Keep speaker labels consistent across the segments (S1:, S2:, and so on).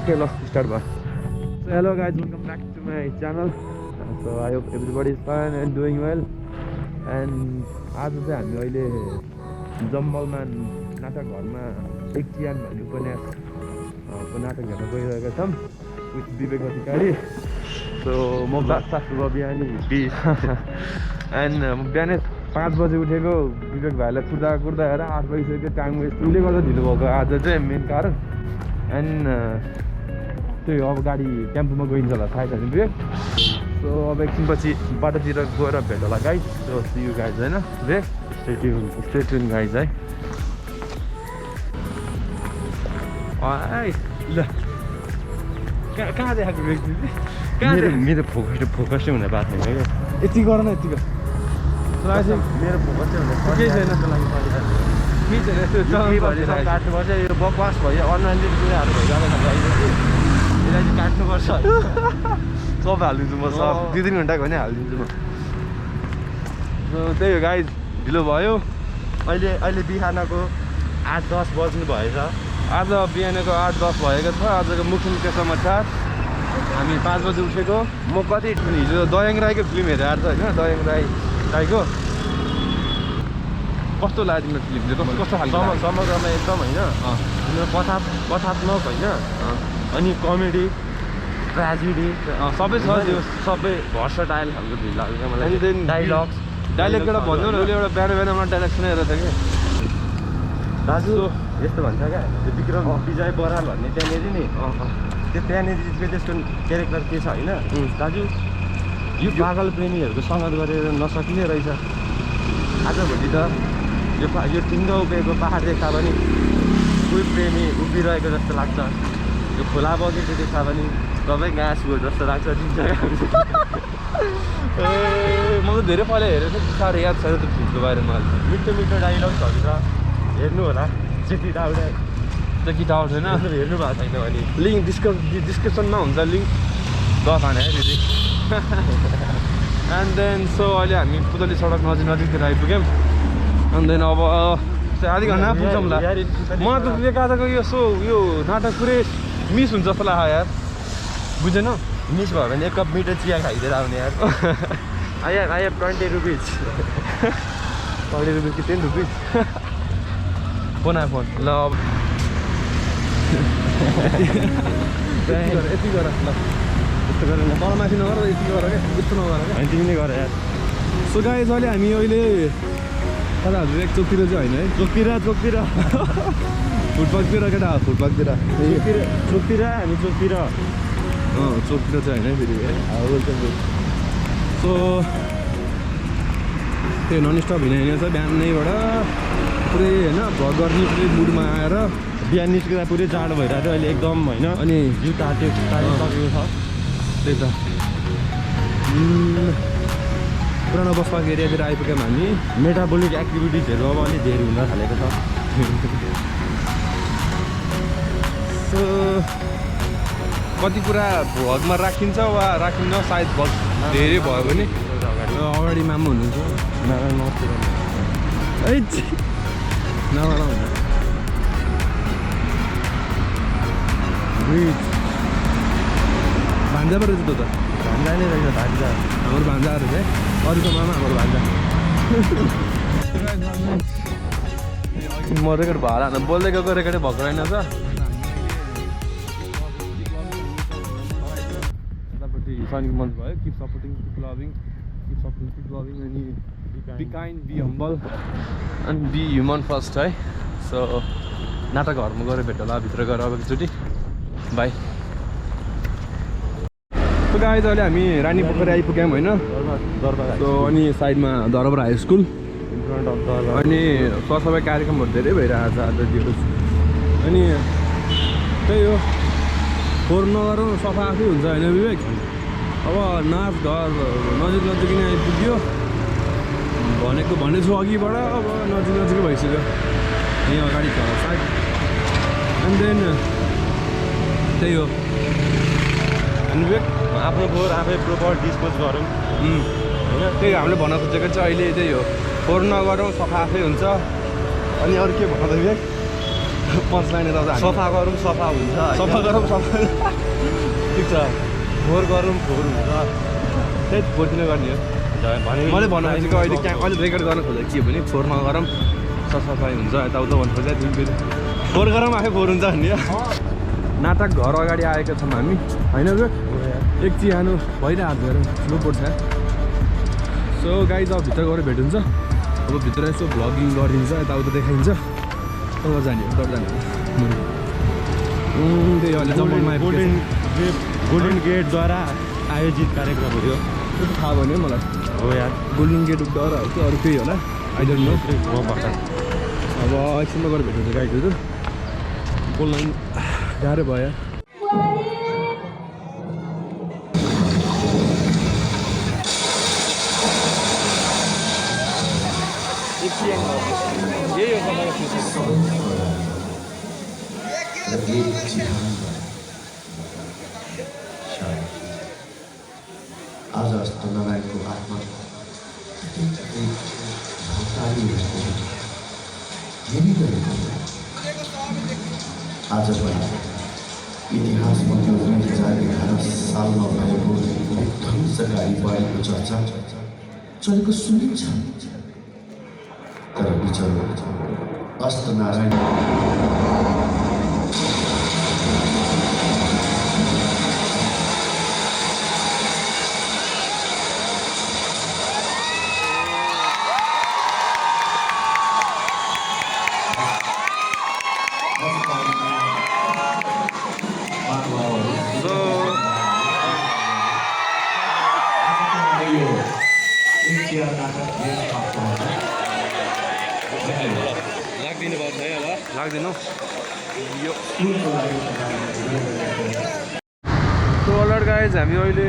S1: Okay ल start भयो so hello guys welcome back to my channel so I hope everybody is fine and doing well and आज चाहिँ हामी अहिले जम्बलमा नाटक घरमा एक चिहान भन्ने उपन्यासको नाटक हेर्न गइरहेका छौँ विथ विवेक अधिकारी सो म सासु बिहानी एन्ड बिहानै 5 बजे उठेको विवेक भाइलाई कुर्दा कुर्दा हेर 8 बजिसक्यो टाइम वेस्ट उसले गर्दा ढिलो भएको आज चाहिँ मेन कारण एन्ड त्यही अब गाडी टेम्पोमा गइन्छ होला थाहा छैन विवेक सो अब एकछिनपछि बाटोतिर गएर भेट होला guys so see you guys होइन विवेक स्टे ट्युन गाइज है ल कहाँ देखाएको व्यक्ति मेरो फोकसै हुने बात होइन क्या यति गर न यति मेरो फोकसै हुने केही छैन काट्नुपर्छ यो बकवास भयो अनलाइनले कुराहरू भइरहेको छ यसलाई चाहिँ काट्नुपर्छ सब हालिदिन्छु म सब 2-3 घन्टाको भने हालिदिन्छु म त्यही हो गाइज ढिलो भयो अहिले बिहानको 8-10 बज्नु भएछ आज बिहानको 8-10 भएको छ आजको मुख्य समाचार हामी 5 बजी उठेको म कति हिजो दयाङ राईको फिल्म हेरेर आएको छ होइन दयाङ राईको कस्तो लाग्यो तिम्रो फिल्म चाहिँ कस्तो खालको समग्रमा एकदम होइन कथात्मक होइन अनि कमेडी ट्रेजेडी सबै छ त्यो सबै भर्सटाइल खालको फिल्म लाग्छ मलाई डाइलग एउटा भन्नु न उसले एउटा बिहान बिहानमा डाइलग सुनाइरहेको थियो कि दाजु यस्तो भन्छ क्या त्यो विक्रम विजय बराल भन्ने त्यहाँनिर नि त्यहाँनिर त्यसको क्यारेक्टर के छ होइन दाजु यो पागल प्रेमीहरूको सङ्गत गरेर नसकिने रहेछ आजभोलि त यो टिङ्ग उभिएको पहाड देख्दा पनि कोही प्रेमी उभिरहेको जस्तो लाग्छ यो खोला बगेको देख्दा पनि तपाईँको आँसु जस्तो लाग्छ म त धेरै पहिला हेरेको थिएँ साह्रो याद छैन त्यो फिल्मको बारेमा मिठो डाइलग्सहरू छ हेर्नु होला जेकी टाउट होइन हेर्नु भएको छैन भने लिङ्क डिस्क्रिप्सनमा हुन्छ लिङ्क दखाना है दिदी एन्ड देन सो अहिले हामी पुतली सडक नजिकतिर आइपुग्यौँ एन्ड देन अब आधी घन्टा पुग्छौँ होला मलाई त आजको यो नाटक पुरै मिस हुन्छ जस्तो लाग्यो यार बुझेन मिस भयो भने 1 कप मिठो चिया खाइदिएर आउने यार आई हेभ 20 रुपिज 20 रुपिज कि 10 रुपिज फोन ल अब यति गर ल यस्तो गरेर तल माथि नगर यति गर क्या यस्तो नगर क्या तिमी नै गर यार सो गाइज अहिले कता एक चोकतिर चाहिँ होइन है चोकतिर फुटपाथतिर केटा फुटपाथतिर चोकतिर हामी चोकतिर चाहिँ होइन फेरि सो त्यो नन स्टप हिँड्यो छ बिहानैबाट पुरै होइन भ्लग गर्ने पुरै मुडमा आएर बिहान निस्किँदा पुरै जाडो भइरहेको थियो अहिले एकदम होइन अनि जिउ तातेको छ त्यही त पुरानो बस पार्क एरियातिर आइपुग्यौँ हामी मेटाबोलिक एक्टिभिटिजहरू अब अलिक धेरै हुन थालेको छ सो कति कुरा भ्लगमा राखिन्छ वा राखिन्न सायद भ्लग धेरै भयो भने अगाडि मामा हुनुहुन्छ भान्जा पो रहेछ त भान्जा नै रहेछ भान्जा हाम्रो भान्जाहरू चाहिँ अरूको मामा हाम्रो भान्जा म रेकर्ड भएर बोल्दै गएको रेकर्डै भएको रहेन त यतापट्टि सैनिक मञ्च भयो किप सपोर्टिङ किप लभिङ अनि be kind be humble and be human first है सो नाटक घरमा गएर भेट होला भित्र गएर अब एकचोटि बाई सो गाइज अहिले हामी रानी पोखरी आइपुग्यौँ होइन सो अनि साइडमा दरबार हाई स्कुल अनि सरसफाइ कार्यक्रमहरू धेरै भइरहेको छ आज दिउँसो अनि त्यही हो फोहोर नगरौँ सफा आफै हुन्छ होइन विवेक अब नाच घर नजिक नै आइपुग्यो भनेको छु अघिबाट अब नजिकै भइसक्यो यहीँ अगाडि छ साइड एन्ड देन त्यही हो अनि विवेक आफ्नो फोहोर आफै प्रोपर डिस्पोज गरौँ होइन त्यही हामीले भन्न खोजेको चाहिँ अहिले त्यही हो फोहोर नगरौँ सफा आफै हुन्छ अनि अरू के भन्नु विवेक पञ्चलाइन यता
S2: सफा गरौँ सफा हुन्छ
S1: सफा गरौँ सफा ठिक छ
S2: फोहोर गरौँ फोहोर हुन्छ
S1: त्यही फोहोरतिर गर्ने हो मैले भन्नु खोजेको अहिले रेकर्ड गर्न खोजेको के भने फोहोर नगरौँ सफाइ हुन्छ यताउता भन्नु खोजेँ तिमी फेरि फोहोर गरौँ आफै फोहोर हुन्छ भन्ने नाटक घर अगाडि आएका छौँ हामी होइन एक चिहान भइरहेको हेरौँ ठुलो पर्छ सो गाइज अब भित्र गएर भेट हुन्छ अब भित्र यसो भ्लगिङ गरिदिन्छ यताउता देखाइन्छ तल जाने हो तर जाने त्यही अहिले जम्मलमा
S2: गोल्डन गेटद्वारा आयोजित कार्यक्रम हो
S1: थाहा भयो नि मलाई
S2: हो यार
S1: गोल्डन गेटद्वारा हो कि अरू केही होला अहिले नो
S2: पर्छ
S1: अब एकछिनमा गएर भेट्नुहुन्छ गाइडहरू बोल्न गाह्रो भयो यही हो
S3: आज जस्तो नभएको आत्मा आज पनि इतिहासमा त्यो 2011 सालमा भएको विध्वंसकारी बाढीको चर्चा चलेको सुनिन्छ तर बिचरो अष्टनारायण
S1: लाग्दैन यो सो अलर्ट गाइज हामी अहिले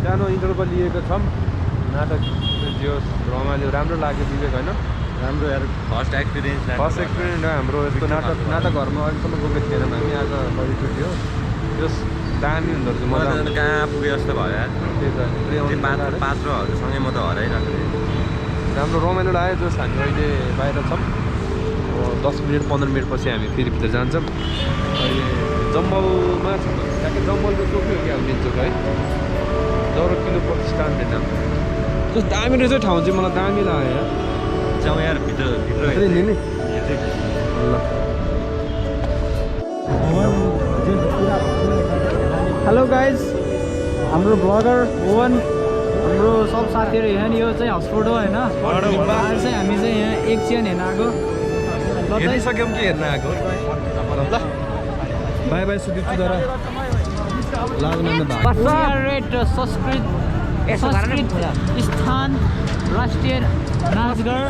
S1: सानो इन्टरभल लिएको छौँ नाटक जो रमाइलो राम्रो लाग्यो विवेक होइन
S2: राम्रो यार फर्स्ट एक्सपिरियन्स
S1: हो हाम्रो यस्तो नाटक घरमा अहिलेसम्म गएको थिएनौँ हामी आज पहिलोचोटि हो जस दामी हुँदो रहेछ
S2: मलाई कहाँ पुगे जस्तो भयो यार
S1: त्यही त
S2: पात्रहरूसँगै म त हराइरहेको थिएँ
S1: राम्रो रमाइलो लाग्यो जस हामी अहिले बाहिर छौँ 10 मिनट 15 मिनट पछि हामी फेरि भित्र जान्छौँ अहिले जम्बलमा छौँ ठ्याक्कै जम्बलको चोक हो कि हामी मेन चोक है 10 किलो प्रतिष्ठान भेट्टाम कस्तो दामी रहेछ ठाउँ चाहिँ मलाई दामी लाग्यो यार
S2: जाउँ यार भित्र
S1: नि ल
S4: हेलो गाइज हाम्रो ब्लगर भुवन हाम्रो सब साथीहरू यहाँ यो चाहिँ हस्पोट हो होइन आज चाहिँ हामी चाहिँ यहाँ एक चिहान हेर्न आएको
S1: हेरिसक्यौँ कि हेर्न आएको ल बाई बाई सुदीप चुदारा
S4: संस्कृत स्थान राष्ट्रिय नाचघर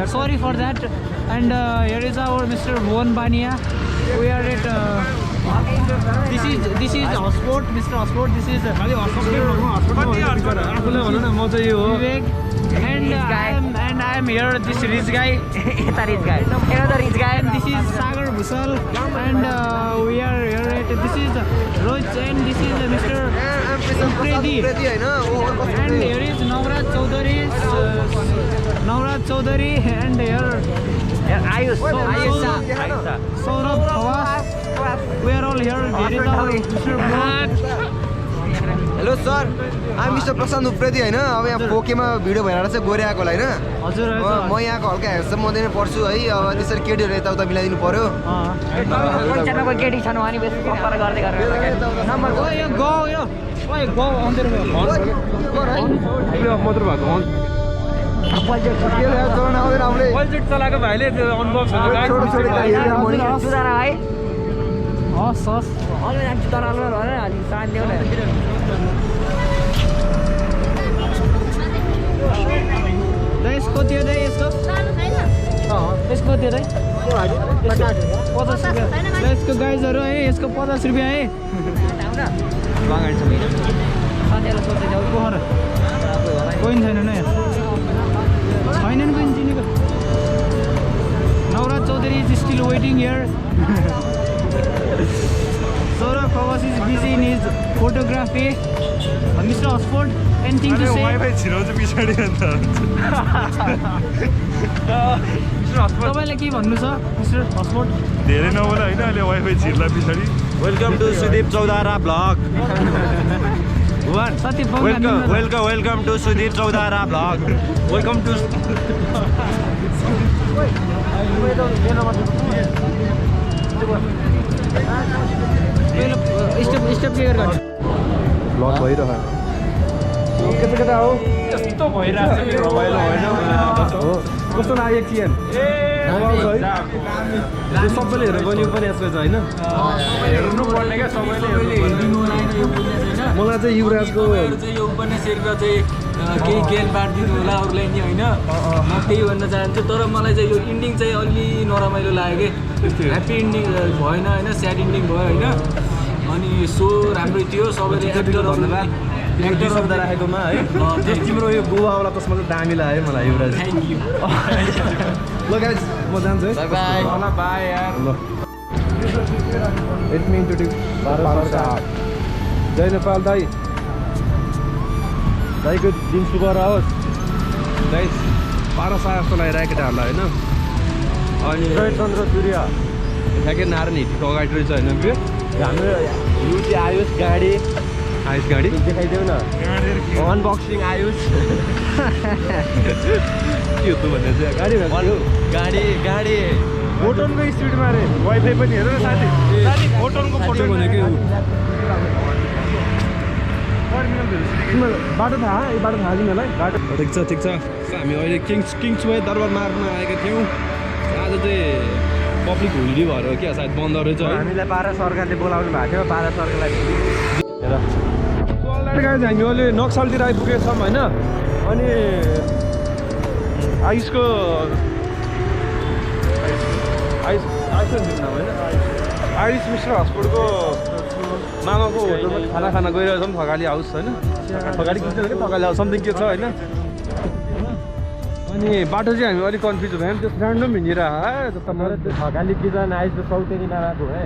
S4: sorry for that and here is our Mr. Bhuvan Bania. We are at this is hotspot, Mr. Hotspot. This is Vivek and I am here. This rich guy, another rich guy. And this is Sagar Bhusal and we are here at this is Rohit and this is Mr. Pradhan. And here is Navraj Chaudhary and here Ayush Saurabh Khawas. We are all here. Here is our Mr. Bhuvan.
S5: Hello sir I mister Prashant Upreti होइन अब यहाँ पोकेमा video भएर चाहिँ गोरिआएको होला होइन
S4: हजुर
S5: म यहाँको हल्का हेर्छ म दिने पर्छु है अब त्यसरी केटीहरू यताउता मिलाइदिनु पर्यो
S1: मात्र भएको चलाएको भाइले अनुभव
S4: यसको त्यो चाहिँ यसको त्यो चाहिँ 50 रुपियाँ यसको गाइजहरू है यसको 50 रुपियाँ है कोही छैन न छैनन् कोही चिनेको Nawaraj Chaudhary is still waiting here Saurabh Khawas is busy in his photography. Mr. Oxford, anything to say? तपाईँलाई के भन्नु छ मिस्टर हस्पोट?
S6: धेरै नबोला होइन अहिले वाइफाई छिर्ला पछाडि
S2: welcome to Sudeep Chaudhara blog
S4: साथी
S2: welcome to Sudeep Chaudhara blog welcome to
S4: step clear गर्नु
S1: ब्लग भइरह केटा हो
S6: यस्तो भइरहेको छ कि रमाइलो होइन
S1: हो कस्तो लाग्यो चियन सबैले हेरेर पनि उपन्यास रहेछ होइन
S6: हेर्नुपर्ने क्या सबैले
S1: मलाई चाहिँ युवराजको
S7: यो उपन्यास हेरेर चाहिँ केही ज्ञान बाँडिदिनु होला अरूलाई नि होइन म त्यही भन्न चाहन्छु तर मलाई चाहिँ यो इन्डिङ चाहिँ अलि नरमाइलो लाग्यो कि ह्याप्पी इन्डिङ भएन होइन स्याड इन्डिङ भयो होइन अनि सो राम्रै थियो सबैले
S1: एक्टर शब्द राखेकोमा है तिम्रो यो गोवावाला तस्मा चाहिँ दामी लाग्यो मलाई युवराज
S7: थ्याङ्क यू
S1: ल गाइज म जान्छु है
S7: बाई
S6: बाई यार
S1: ल इट मिन टु डु जय नेपाल दाई दाईको दिन शुभ रहोस् दाई 12 साल जस्तो लागिरहेको केटाहरूलाई होइन अनि चन्द्र सूर्य ठ्याक्कै नारायण हिटीको अगाडि रहेछ होइन हाम्रो युटी आयुष गाडी आयुष गाडी देखाइदेऊ न अनबक्सिङ आयुष के हो त भन्ने चाहिँ गाडी
S6: गाडी फोटोनको स्पिडमा अरे वाइफाई पनि हेर न साथी फोटोनको फोटो
S1: भनेको बाटो थाहा यो बाटो थाहा तिमीहरूलाई बाटो ठिक छ हामी अहिले किङ्स वे दरबार मार्न आएका थियौँ आज चाहिँ पब्लिक होलिडे भएर हो क्या सायद बन्द रहेछ
S2: हामीलाई भारत सरकारले बोलाउनु भएको थियो भारत सरकारलाई
S1: गाइज हामी अहिले नक्सलतिर आइपुगेका छौँ होइन अनि आयुषको आयुष मिश्र हस्पिटलको मामाको होटलमा खाना गइरहेछौँ थकाली हाउस होइन थकाली किन्छ भने थकाली हाउस समथिङ के छ होइन अनि बाटो चाहिँ हामी अलिक कन्फ्युज भयौँ त्यो ऱ्यान्डम हिँडिरहेको
S2: थकाली किचन आइसको सौतेनी नराको है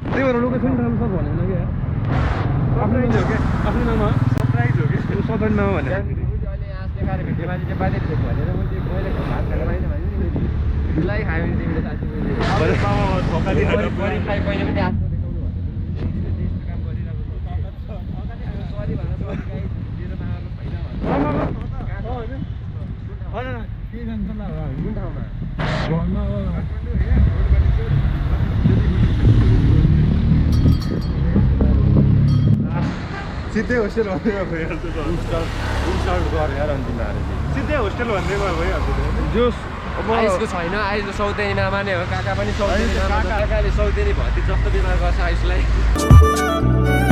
S1: त्यही भएर लोकेसन राम्रो छ भनेन क्या आफ्नो हो क्या आफ्नो नाम सरप्राइज हो कि सदन नाम भने
S6: सिधै होस्टेल भन्दै भइहाल्छ सिधै होस्टेल भन्दै भइहाल्छ
S1: जोस
S2: आयुषको छैन आयुषको सौतेनी नमाने हो काका पनि सौतेनी काकाले सौतेनी भर्ती जस्तो बिमार गर्छ आयुषलाई